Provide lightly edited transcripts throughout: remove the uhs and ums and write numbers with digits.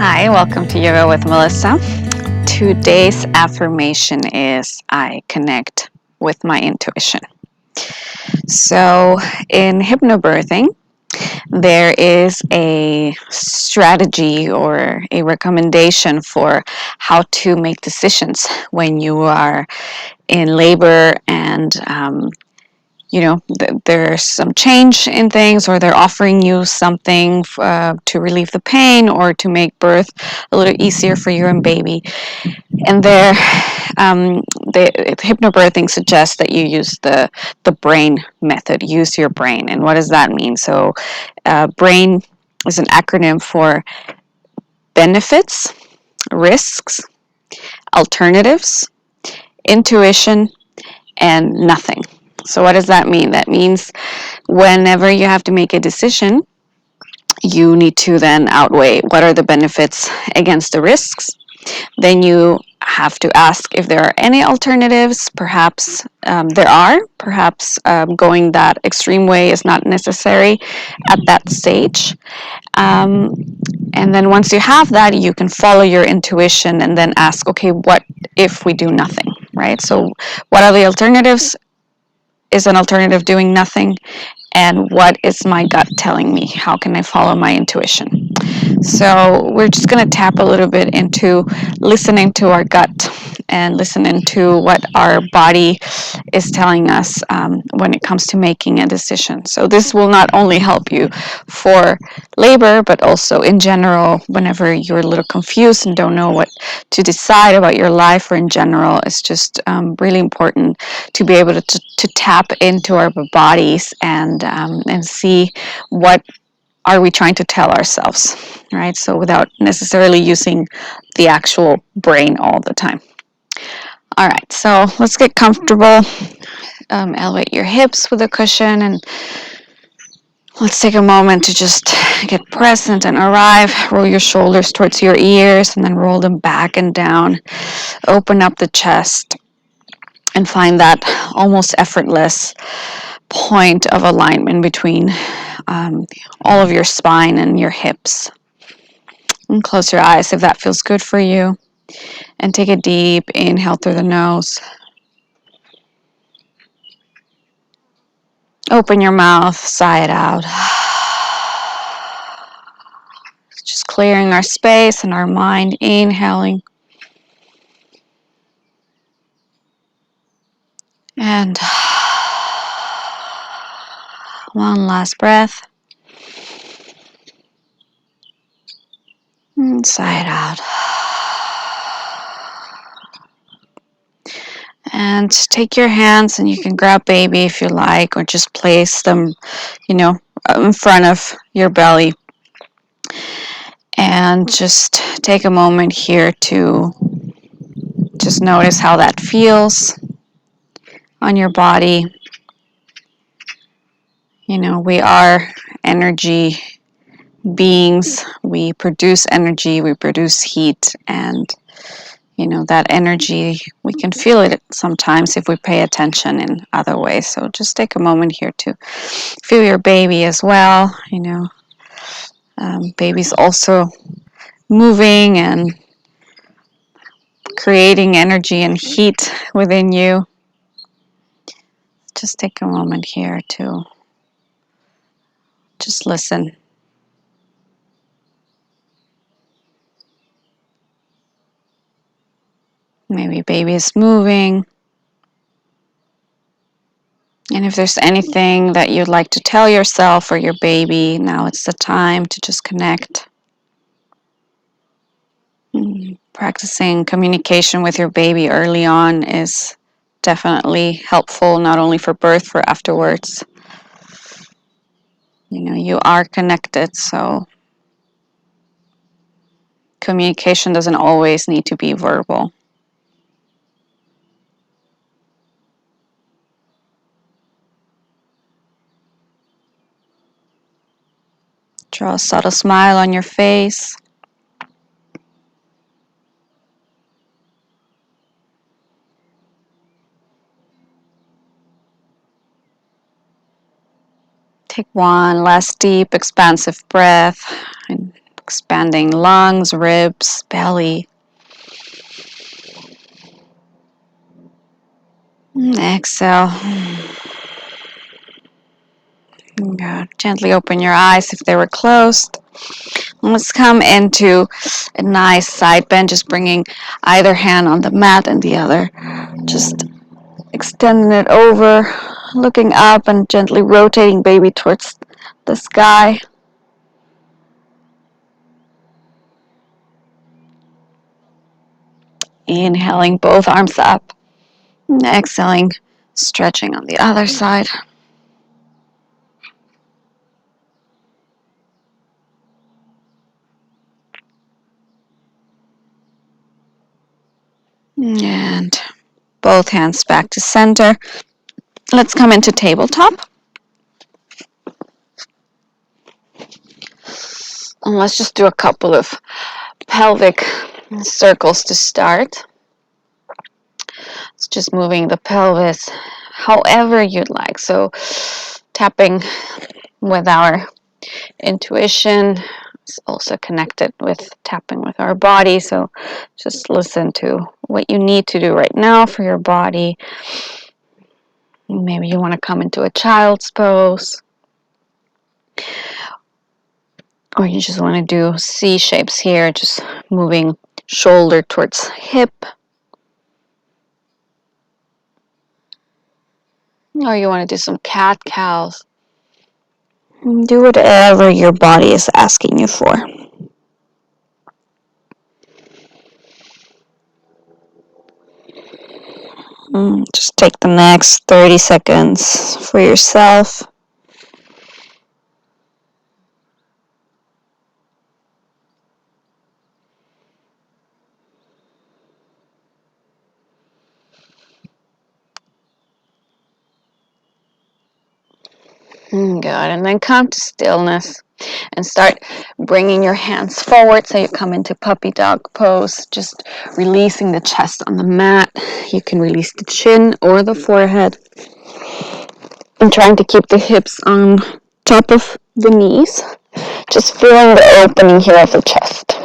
Hi, welcome to Yoga with Melissa. Today's affirmation is I connect with my intuition. So, in hypnobirthing, there is a strategy or a recommendation for how to make decisions when you are in labor and there's some change in things, or they're offering you something to relieve the pain or to make birth a little easier for you and baby. And the hypnobirthing suggests that you use the brain method. Use your brain. And what does that mean? So, brain is an acronym for benefits, risks, alternatives, intuition, and nothing. So, what does that mean? That means whenever you have to make a decision, you need to then outweigh what are the benefits against the risks. Then you have to ask if there are any alternatives. Perhaps there are. Perhaps going that extreme way is not necessary at that stage. Um, and then once you have that, you can follow your intuition and then ask, okay, what if we do nothing, right? So what are the alternatives? Is an alternative doing nothing? And what is my gut telling me? How can I follow my intuition? So we're just going to tap a little bit into listening to our gut and listening to what our body is telling us when it comes to making a decision. So this will not only help you for labor, but also in general, whenever you're a little confused and don't know what to decide about your life or in general. It's just really important to be able to tap into our bodies and see what are we trying to tell ourselves, right? So without necessarily using the actual brain all the time. All right, so let's get comfortable. Elevate your hips with a cushion, and let's take a moment to just get present and arrive. Roll your shoulders towards your ears and then roll them back and down. Open up the chest and find that almost effortless point of alignment between all of your spine and your hips. And close your eyes if that feels good for you. And take a deep inhale through the nose. Open your mouth, sigh it out. Just clearing our space and our mind, inhaling. And one last breath. And sigh it out. And take your hands and you can grab baby if you like, or just place them, in front of your belly. And just take a moment here to just notice how that feels on your body. We are energy beings. We produce energy, we produce heat, and that energy, we can feel it sometimes if we pay attention in other ways. So just take a moment here to feel your baby as well. Baby's also moving and creating energy and heat within you. Just take a moment here to just listen. Maybe baby is moving. And if there's anything that you'd like to tell yourself or your baby, now it's the time to just connect. Practicing communication with your baby early on is definitely helpful, not only for birth, for afterwards. You are connected, so communication doesn't always need to be verbal. Draw a subtle smile on your face. Take one last deep, expansive breath and expanding lungs, ribs, belly. Exhale. Good. Gently open your eyes if they were closed. Let's come into a nice side bend, just bringing either hand on the mat and the other. Just extending it over, looking up and gently rotating baby towards the sky. Inhaling both arms up. Exhaling, stretching on the other side. And both hands back to center. Let's come into tabletop. And let's just do a couple of pelvic circles to start. It's just moving the pelvis however you'd like. So tapping with our intuition is also connected with tapping with our body. So just listen to what you need to do right now for your body. Maybe you want to come into a child's pose. Or you just want to do C shapes here, just moving shoulder towards hip. Or you want to do some cat-cows. Do whatever your body is asking you for. Just take the next 30 seconds for yourself. Good, and then come to stillness and start bringing your hands forward so you come into puppy dog pose, just releasing the chest on the mat. You can release the chin or the forehead and trying to keep the hips on top of the knees, just feeling the opening here of the chest.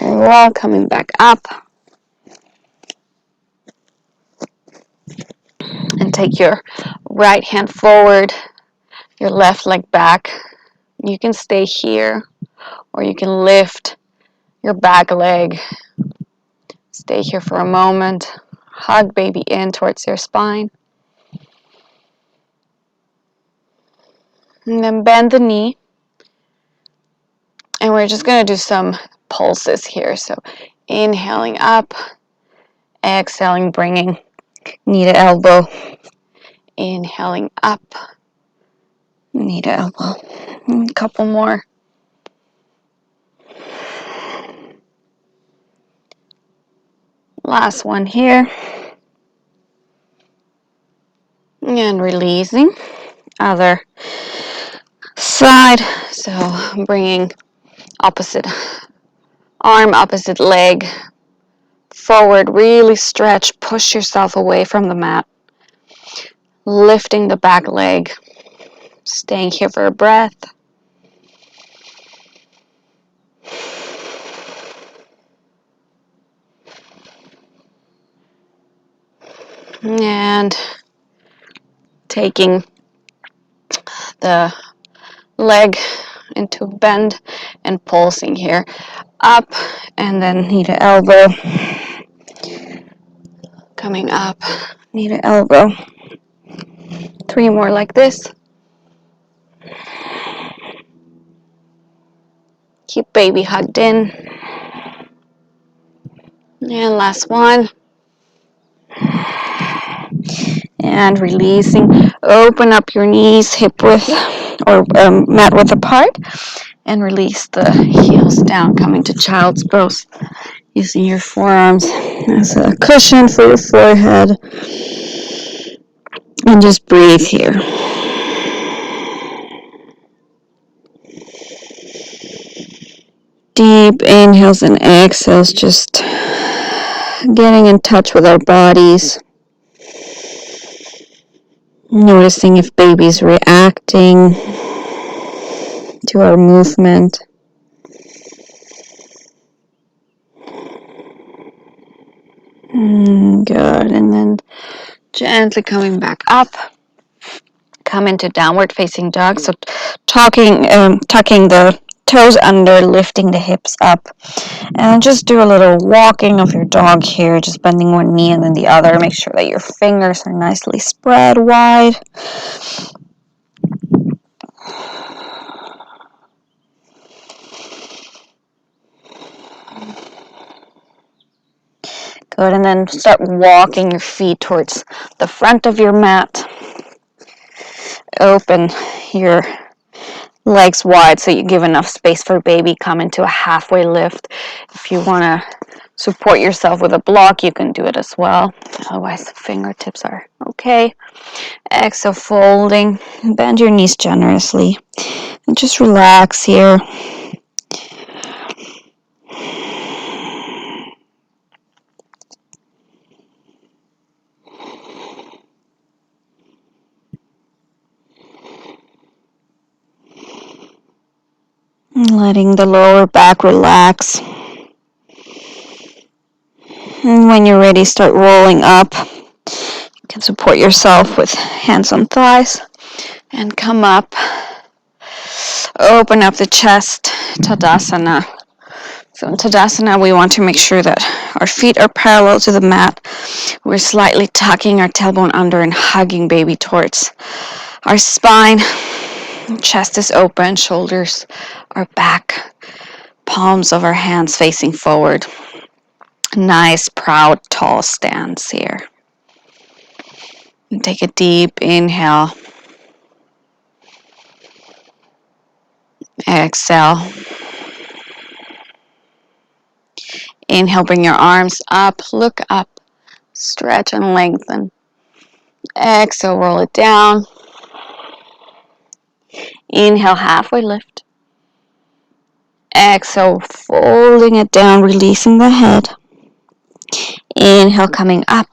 Well, coming back up. And take your right hand forward, your left leg back. You can stay here, or you can lift your back leg. Stay here for a moment. Hug baby in towards your spine. And then bend the knee. And we're just going to do some pulses here. So inhaling up, exhaling, bringing knee to elbow. Inhaling up, knee to elbow. A couple more. Last one here. And releasing. Other side. So bringing opposite arm, opposite leg forward. Really stretch. Push yourself away from the mat. Lifting the back leg. Staying here for a breath. And taking the leg into bend and pulsing here. Up and then knee to elbow. Coming up, knee to elbow. 3 more like this. Keep baby hugged in. And last one. And releasing. Open up your knees, hip width or mat width apart. And release the heels down, coming to child's pose. Using your forearms as a cushion for your forehead. And just breathe here. deep inhales and exhales, just getting in touch with our bodies. Noticing if baby's reacting to our movement. Good. And then gently coming back up. Come into downward facing dog. So tucking the toes under, lifting the hips up. And just do a little walking of your dog here, just bending one knee and then the other. Make sure that your fingers are nicely spread wide. Good, and then start walking your feet towards the front of your mat. Open your legs wide so you give enough space for baby. Come into a halfway lift. If you want to support yourself with a block, you can do it as well. Otherwise, the fingertips are okay. Exhale, folding. Bend your knees generously. And just relax here. Letting the lower back relax. And when you're ready, start rolling up. You can support yourself with hands on thighs. And come up. Open up the chest. Tadasana. So in Tadasana, we want to make sure that our feet are parallel to the mat. We're slightly tucking our tailbone under and hugging baby towards our spine. Chest is open, shoulders are back, palms of our hands facing forward. Nice, proud, tall stance here. And take a deep inhale. Exhale. Inhale, bring your arms up, look up, stretch and lengthen. Exhale, roll it down. Inhale, halfway lift. Exhale, folding it down, releasing the head. Inhale, coming up.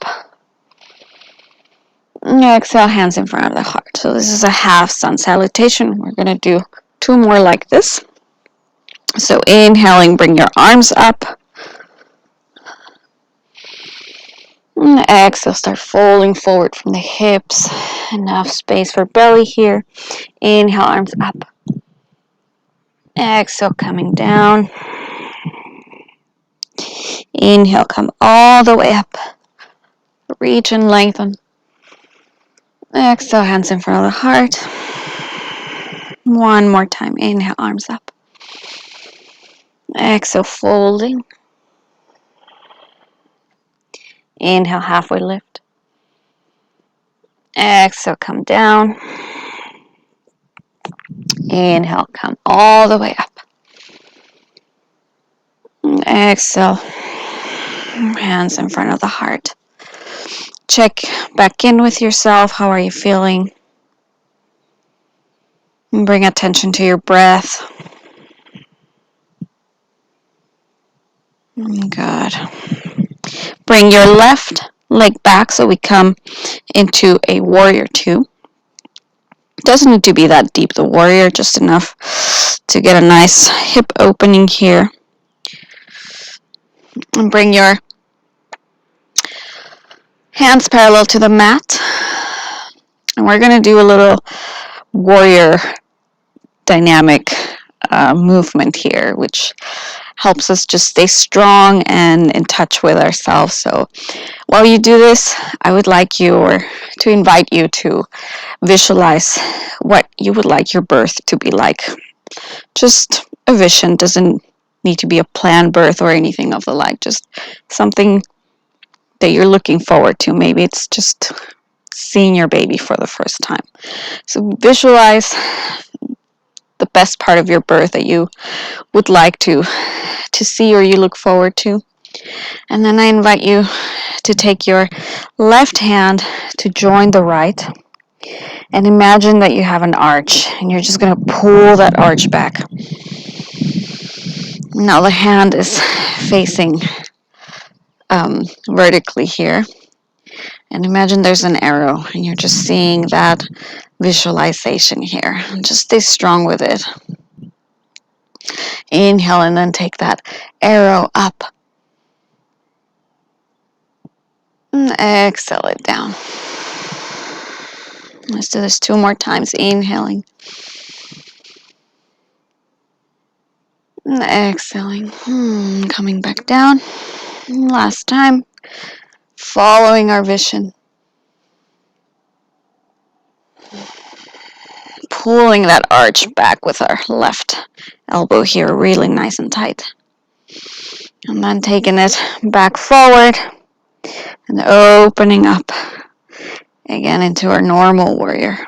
Exhale, hands in front of the heart. So this is a half sun salutation. We're going to do 2 more like this. So inhaling, bring your arms up. Exhale, start folding forward from the hips. Enough space for belly here. Inhale, arms up. Exhale, coming down. Inhale, come all the way up. Reach and lengthen. Exhale, hands in front of the heart. One more time. Inhale, arms up. Exhale, folding. Inhale, halfway lift. Exhale, come down. Inhale, come all the way up. Exhale, hands in front of the heart. Check back in with yourself. How are you feeling? And bring attention to your breath. Good. Bring your left leg back so we come into a warrior 2. It doesn't need to be that deep, the warrior, just enough to get a nice hip opening here. And bring your hands parallel to the mat. And we're going to do a little warrior dynamic movement here, which helps us just stay strong and in touch with ourselves. So while you do this, I would like you or to invite you to visualize what you would like your birth to be like. Just a vision, doesn't need to be a planned birth or anything of the like, just something that you're looking forward to. Maybe it's just seeing your baby for the first time. So visualize the best part of your birth that you would like to see or you look forward to. And then I invite you to take your left hand to join the right and imagine that you have an arch and you're just going to pull that arch back. Now the hand is facing vertically here. And imagine there's an arrow and you're just seeing that visualization here. And just stay strong with it. Inhale and then take that arrow up. And exhale it down. Let's do this 2 more times. Inhaling. And exhaling. Coming back down. And last time. Following our vision. Pulling that arch back with our left elbow here really nice and tight. And then taking it back forward and opening up again into our normal warrior.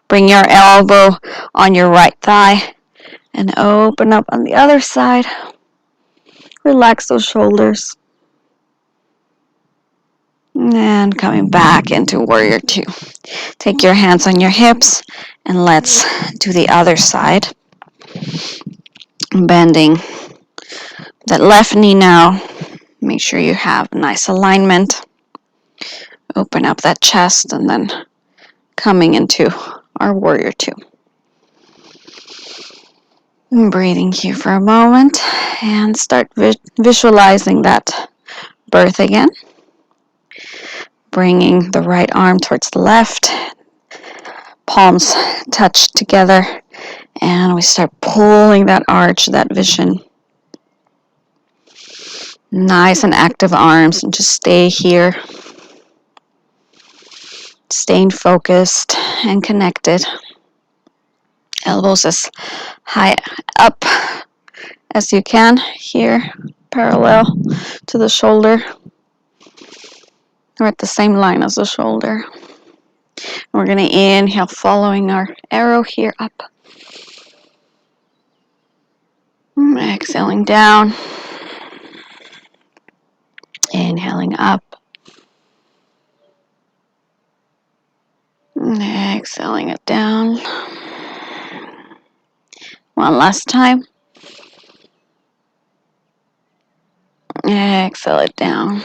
Bring your elbow on your right thigh and open up on the other side. Relax those shoulders. And coming back into warrior 2. Take your hands on your hips and let's do the other side. Bending that left knee now. Make sure you have nice alignment. Open up that chest and then coming into our warrior 2. Breathing here for a moment and start visualizing that birth again. Bringing the right arm towards the left. Palms touch together and we start pulling that arch, that vision. Nice and active arms and just stay here. Staying focused and connected. Elbows as high up as you can here, parallel to the shoulder. We're at the same line as the shoulder. We're going to inhale, following our arrow here up. Exhaling down. Inhaling up. Exhaling it down. One last time. Exhale it down.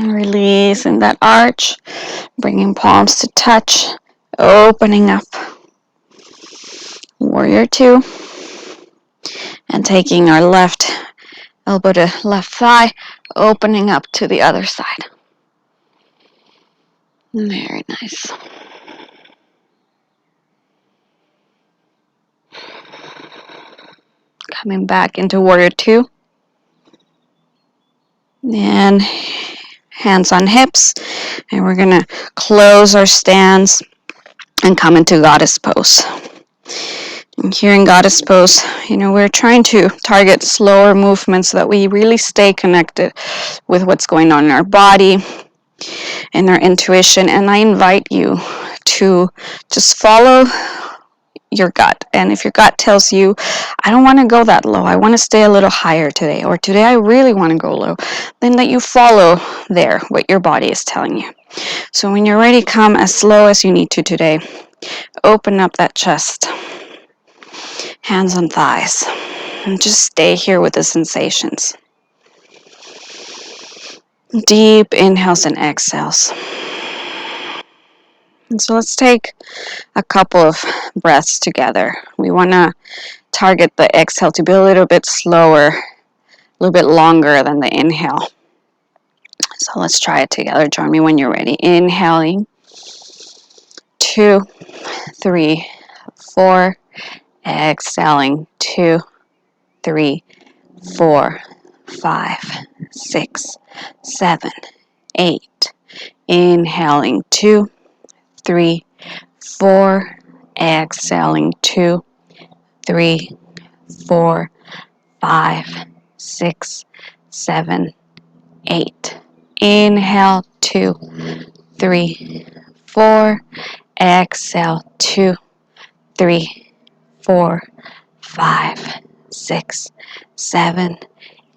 Releasing that arch. Bringing palms to touch. Opening up. Warrior 2. And taking our left elbow to left thigh. Opening up to the other side. Very nice. Coming back into warrior 2. And hands on hips. And we're going to close our stance and come into goddess pose. And here in goddess pose, we're trying to target slower movements so that we really stay connected with what's going on in our body and our intuition. And I invite you to just follow your gut. And if your gut tells you, I don't want to go that low, I want to stay a little higher today, or today I really want to go low, then that you follow there what your body is telling you. So when you're ready, come as slow as you need to today. Open up that chest, hands on thighs, and just stay here with the sensations. Deep inhales and exhales. And so let's take a couple of breaths together. We want to target the exhale to be a little bit slower, a little bit longer than the inhale. So let's try it together. Join me when you're ready. Inhaling. 2, 3, 4. Exhaling. 2, 3, 4, 5, 6, 7, 8. Inhaling. 2, 3, 4. Exhaling. 2, 3, 4, 5, 6, 7, 8. Inhale. 2, 3, 4. Exhale. 2, 3, 4, 5, 6, 7,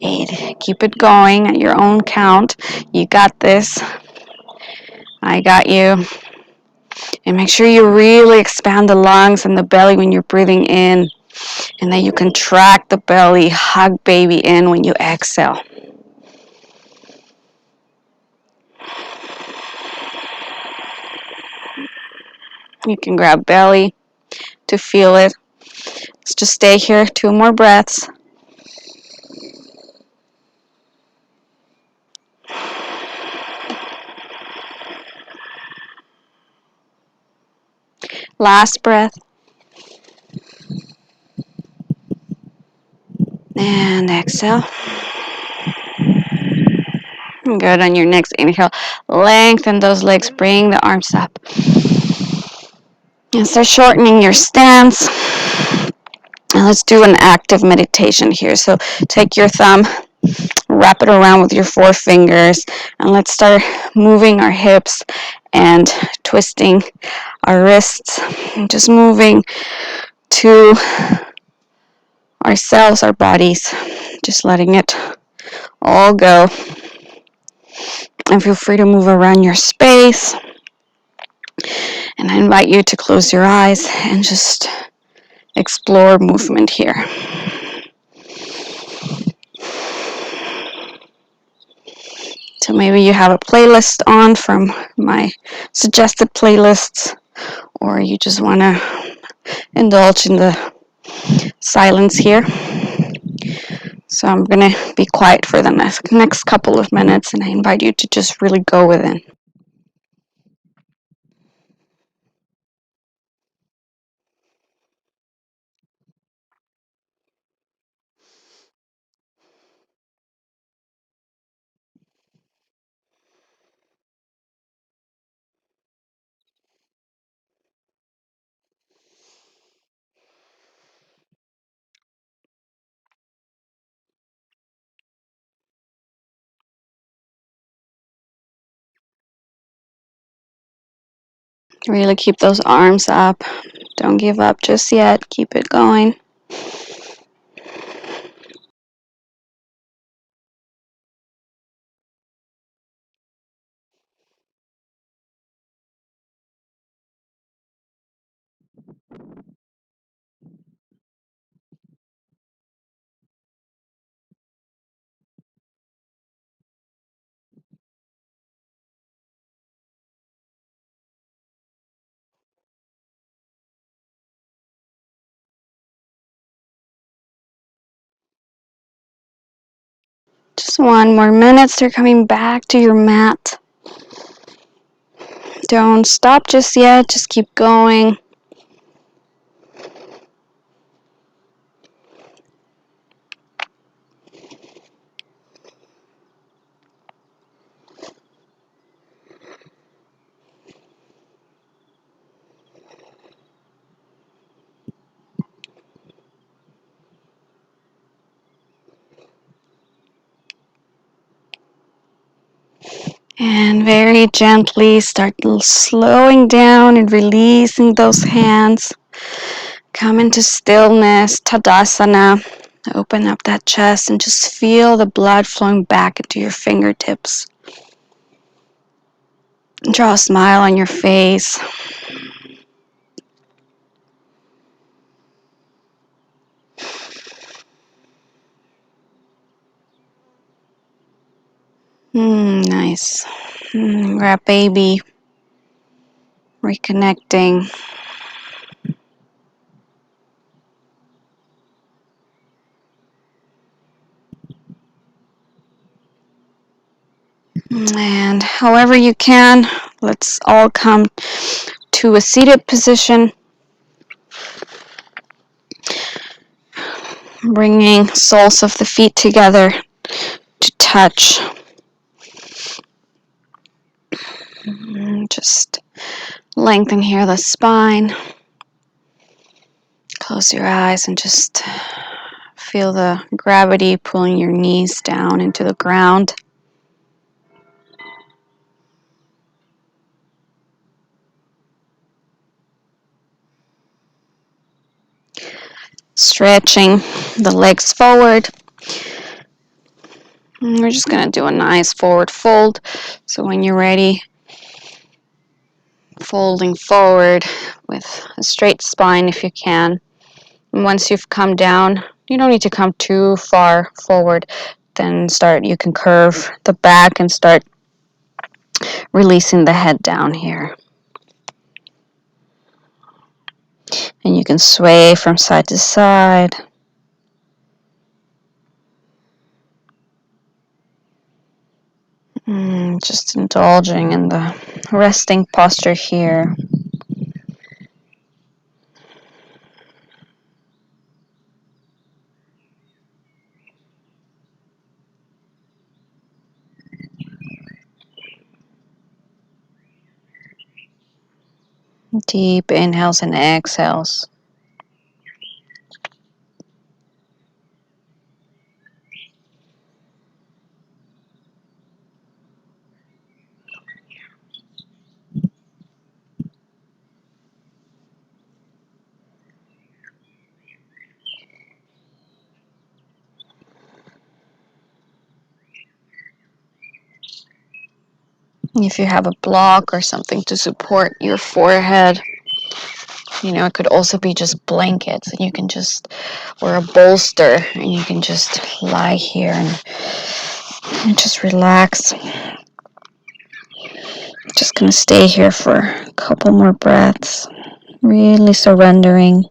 8. Keep it going at your own count. You got this. I got you. And make sure you really expand the lungs and the belly when you're breathing in. And then you contract the belly, hug baby in when you exhale. You can grab belly to feel it. Let's just stay here, 2 more breaths. Last breath. And exhale. Good. On your next inhale, lengthen those legs, bring the arms up. And start shortening your stance. And let's do an active meditation here. So take your thumb, wrap it around with your 4 fingers, and let's start moving our hips and twisting our wrists. And just moving to ourselves, our bodies, just letting it all go. And feel free to move around your space. And I invite you to close your eyes and just explore movement here. So maybe you have a playlist on from my suggested playlists, or you just want to indulge in the silence here. So I'm going to be quiet for the next couple of minutes, and I invite you to just really go within. Really keep those arms up. Don't give up just yet. Keep it going. Just 1 more minute. Start coming back to your mat. Don't stop just yet. Just keep going. And very gently start slowing down and releasing those hands. Come into stillness, Tadasana. Open up that chest and just feel the blood flowing back into your fingertips. Draw a smile on your face. Nice. Grab baby. Reconnecting. And however you can, let's all come to a seated position. Bringing soles of the feet together to touch. Just lengthen here the spine. Close your eyes and just feel the gravity pulling your knees down into the ground. Stretching the legs forward. And we're just going to do a nice forward fold. So when you're ready, folding forward with a straight spine if you can. Once you've come down, you don't need to come too far forward. Then you can curve the back and start releasing the head down here. And you can sway from side to side. Just indulging in the resting posture here. Deep inhales and exhales. If you have a block or something to support your forehead, it could also be just blankets, and you can just, or a bolster, and you can just lie here and just relax. Just gonna stay here for a couple more breaths, really surrendering.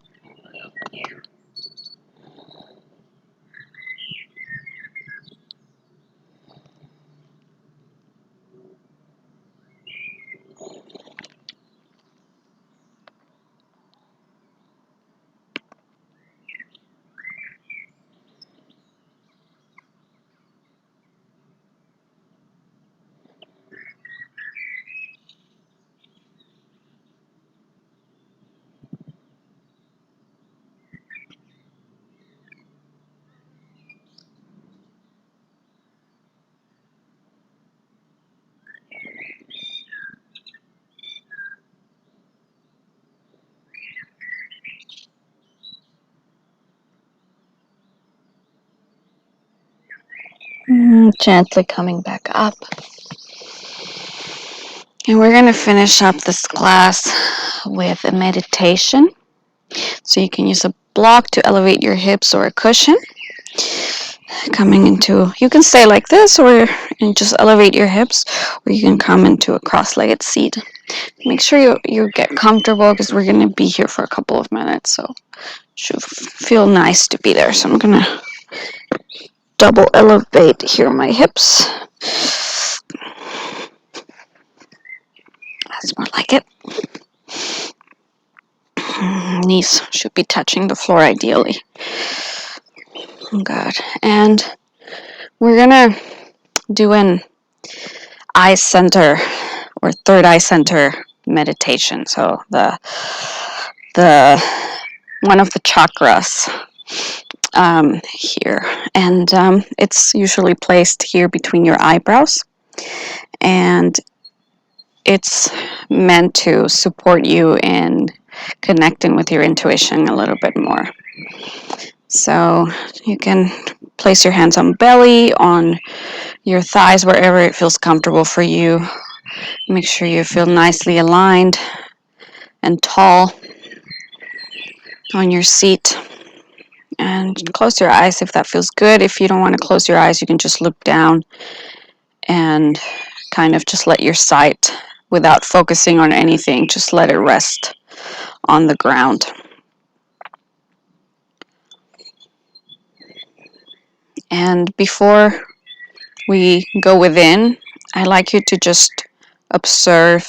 Gently coming back up. And we're going to finish up this class with a meditation. So you can use a block to elevate your hips or a cushion. You can stay like this and just elevate your hips, or you can come into a cross-legged seat. Make sure you get comfortable, because we're going to be here for a couple of minutes. So it should feel nice to be there. So I'm going to double elevate here my hips. That's more like it. Knees should be touching the floor ideally. Good. And we're gonna do an eye center or third eye center meditation. So the one of the chakras here, and it's usually placed here between your eyebrows, and it's meant to support you in connecting with your intuition a little bit more. So you can place your hands on belly, on your thighs, wherever it feels comfortable for you. Make sure you feel nicely aligned and tall on your seat. And close your eyes if that feels good. If you don't want to close your eyes, you can just look down and kind of just let your sight, without focusing on anything, just let it rest on the ground. And before we go within, I like you to just observe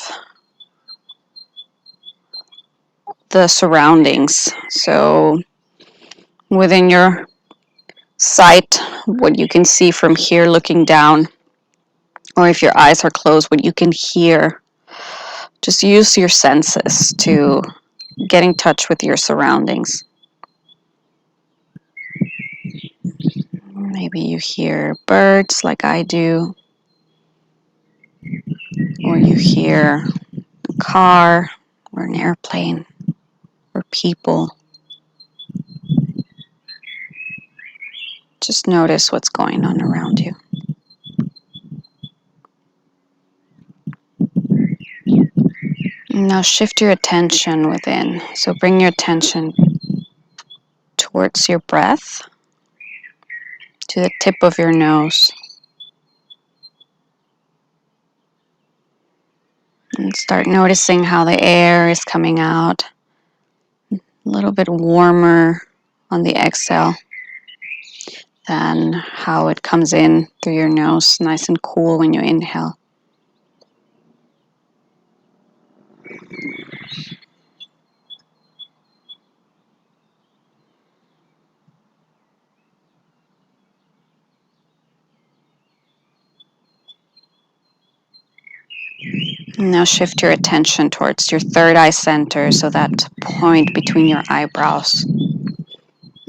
the surroundings. So within your sight, what you can see from here looking down, or if your eyes are closed, what you can hear. Just use your senses to get in touch with your surroundings. Maybe you hear birds like I do, or you hear a car or an airplane or people. Just notice what's going on around you. Now shift your attention within. So bring your attention towards your breath, to the tip of your nose. And start noticing how the air is coming out a little bit warmer on the exhale than how it comes in through your nose, nice and cool when you inhale. Now shift your attention towards your third eye center, so that point between your eyebrows.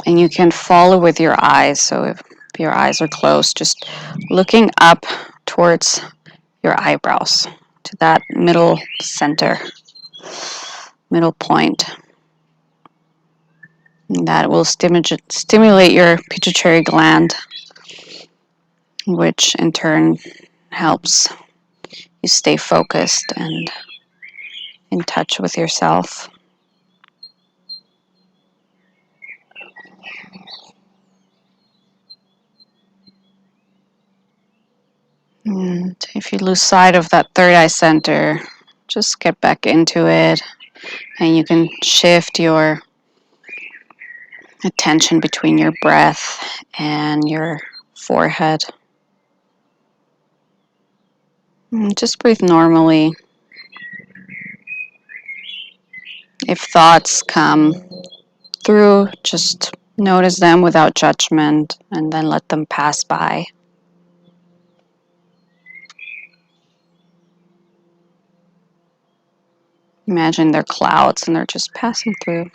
And you can follow with your eyes, so if your eyes are closed, just looking up towards your eyebrows, to that middle center, middle point. And that will stimulate your pituitary gland, which in turn helps you stay focused and in touch with yourself. And if you lose sight of that third eye center, just get back into it, and you can shift your attention between your breath and your forehead. And just breathe normally. If thoughts come through, just notice them without judgment and then let them pass by. Imagine they're clouds and they're just passing through.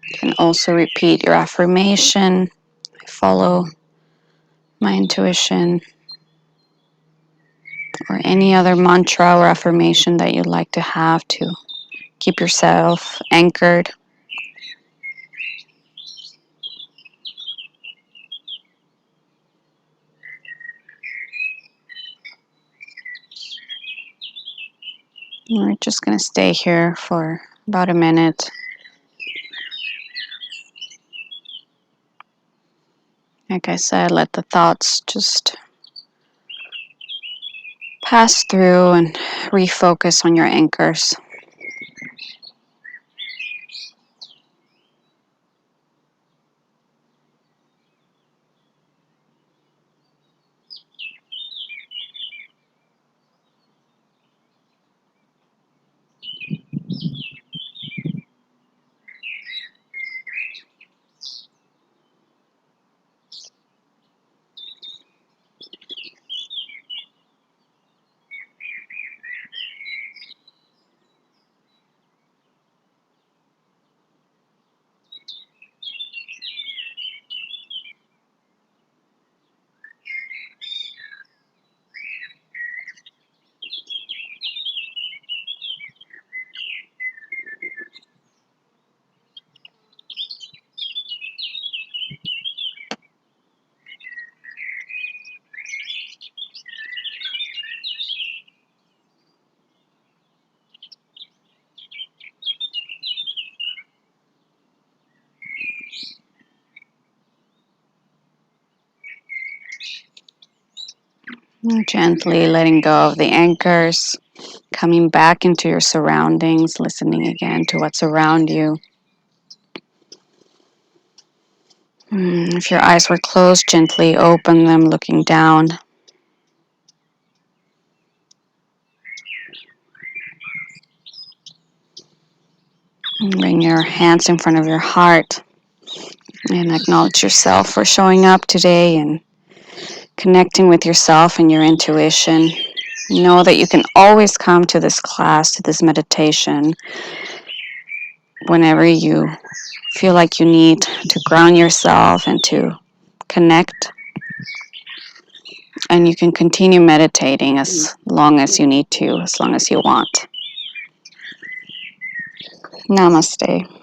You can also repeat your affirmation. I follow my intuition, or any other mantra or affirmation that you'd like to have to keep yourself anchored. We're just going to stay here for about a minute. Like I said, let the thoughts just pass through and refocus on your anchors. Gently letting go of the anchors, coming back into your surroundings, listening again to what's around you. If your eyes were closed, gently open them, looking down. Bring your hands in front of your heart and acknowledge yourself for showing up today and connecting with yourself and your intuition. Know that you can always come to this class, to this meditation, whenever you feel like you need to ground yourself and to connect. And you can continue meditating as long as you need to, as long as you want. Namaste.